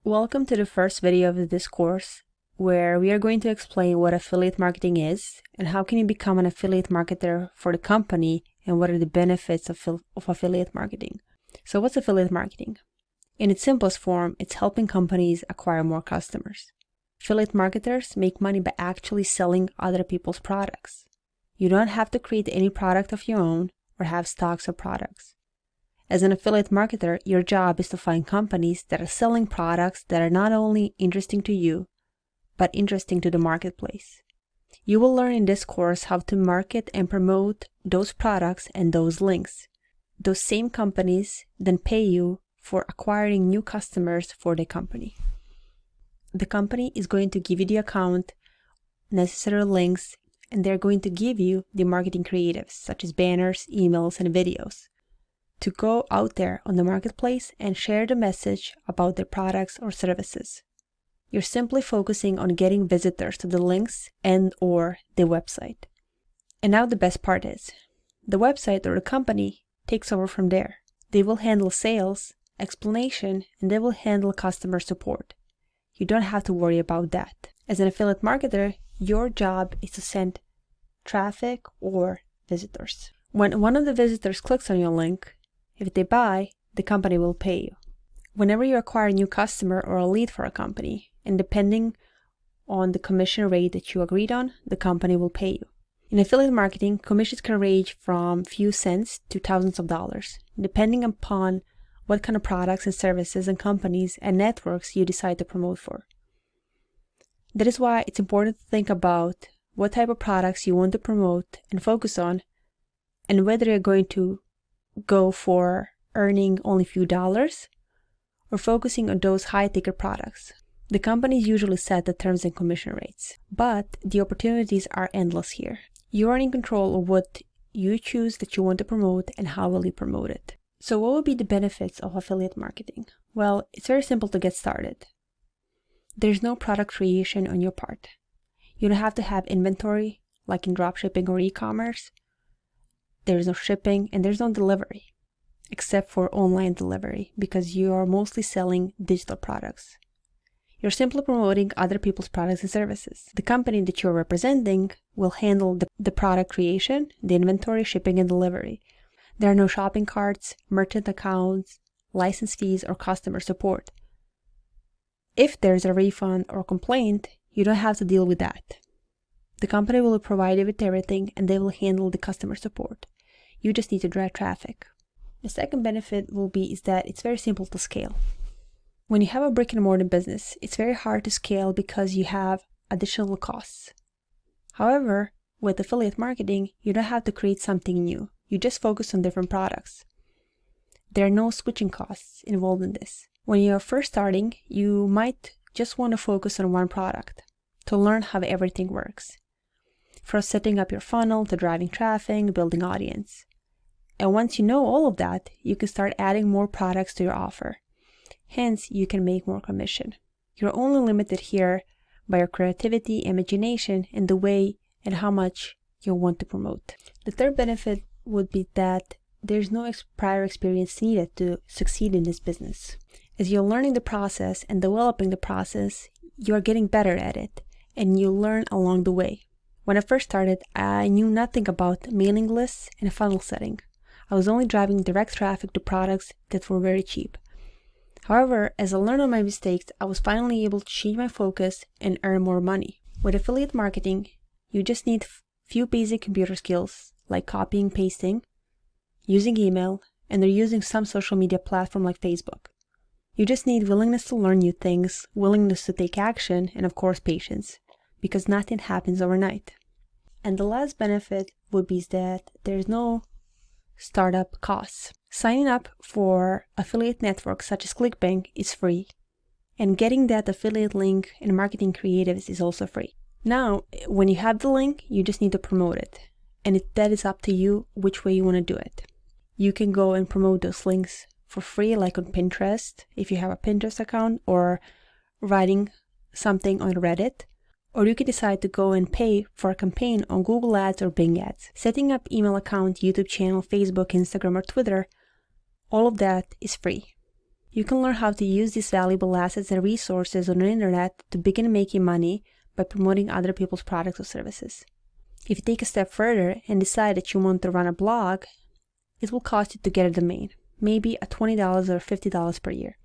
Welcome to the first video of this course, where we are going to explain what affiliate marketing is and how can you become an affiliate marketer for the company and what are the benefits of affiliate marketing. So what's affiliate marketing? In its simplest form, it's helping companies acquire more customers. Affiliate marketers make money by actually selling other people's products. You don't have to create any product of your own or have stocks of products. As an affiliate marketer, your job is to find companies that are selling products that are not only interesting to you, but interesting to the marketplace. You will learn in this course how to market and promote those products and those links. Those same companies then pay you for acquiring new customers for the company. The company is going to give you the account, necessary links, and they're going to give you the marketing creatives, such as banners, emails, and videos, to go out there on the marketplace and share the message about their products or services. You're simply focusing on getting visitors to the links and/or the website. And now the best part is, the website or the company takes over from there. They will handle sales, explanation, and they will handle customer support. You don't have to worry about that. As an affiliate marketer, your job is to send traffic or visitors. When one of the visitors clicks on your link, if they buy, the company will pay you. Whenever you acquire a new customer or a lead for a company, and depending on the commission rate that you agreed on, the company will pay you. In affiliate marketing, commissions can range from few cents to thousands of dollars, depending upon what kind of products and services and companies and networks you decide to promote for. That is why it's important to think about what type of products you want to promote and focus on, and whether you're going to go for earning only a few dollars or focusing on those high-ticket products. The companies usually set the terms and commission rates, but the opportunities are endless here. You are in control of what you choose that you want to promote and how will you promote it. So what would be the benefits of affiliate marketing? Well, it's very simple to get started. There's no product creation on your part. You don't have to have inventory like in dropshipping or e-commerce. There's no shipping and there's no delivery, except for online delivery, because you are mostly selling digital products. You're simply promoting other people's products and services. The company that you're representing will handle the product creation, the inventory, shipping, and delivery. There are no shopping carts, merchant accounts, license fees, or customer support. If there's a refund or complaint, you don't have to deal with that. The company will provide you with everything and they will handle the customer support. You just need to drive traffic. The second benefit is that it's very simple to scale. When you have a brick and mortar business, it's very hard to scale because you have additional costs. However, with affiliate marketing, you don't have to create something new. You just focus on different products. There are no switching costs involved in this. When you are first starting, you might just want to focus on one product to learn how everything works. From setting up your funnel to driving traffic, building audience. And once you know all of that, you can start adding more products to your offer. Hence, you can make more commission. You're only limited here by your creativity, imagination, and the way and how much you want to promote. The third benefit would be that there's no prior experience needed to succeed in this business. As you're learning the process and developing the process, you're getting better at it, and you learn along the way. When I first started, I knew nothing about mailing lists and funnel setting. I was only driving direct traffic to products that were very cheap. However, as I learned on my mistakes, I was finally able to change my focus and earn more money. With affiliate marketing, you just need few basic computer skills like copying, pasting, using email, and they're using some social media platform like Facebook. You just need willingness to learn new things, willingness to take action, and of course patience, because nothing happens overnight. And the last benefit would be that there's no startup costs. Signing up for affiliate networks such as ClickBank is free, and getting that affiliate link and marketing creatives is also free. Now, when you have the link, you just need to promote it, and that is up to you which way you want to do it. You can go and promote those links for free, like on Pinterest, if you have a Pinterest account, or writing something on Reddit. Or you can decide to go and pay for a campaign on Google Ads or Bing Ads. Setting up email account, YouTube channel, Facebook, Instagram, or Twitter, all of that is free. You can learn how to use these valuable assets and resources on the internet to begin making money by promoting other people's products or services. If you take a step further and decide that you want to run a blog, it will cost you to get a domain, maybe at $20 or $50 per year.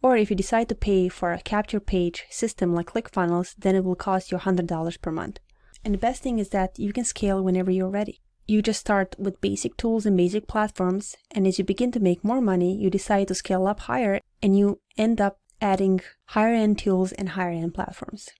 Or if you decide to pay for a capture page system like ClickFunnels, then it will cost you $100 per month. And the best thing is that you can scale whenever you're ready. You just start with basic tools and basic platforms, and as you begin to make more money, you decide to scale up higher, and you end up adding higher-end tools and higher-end platforms.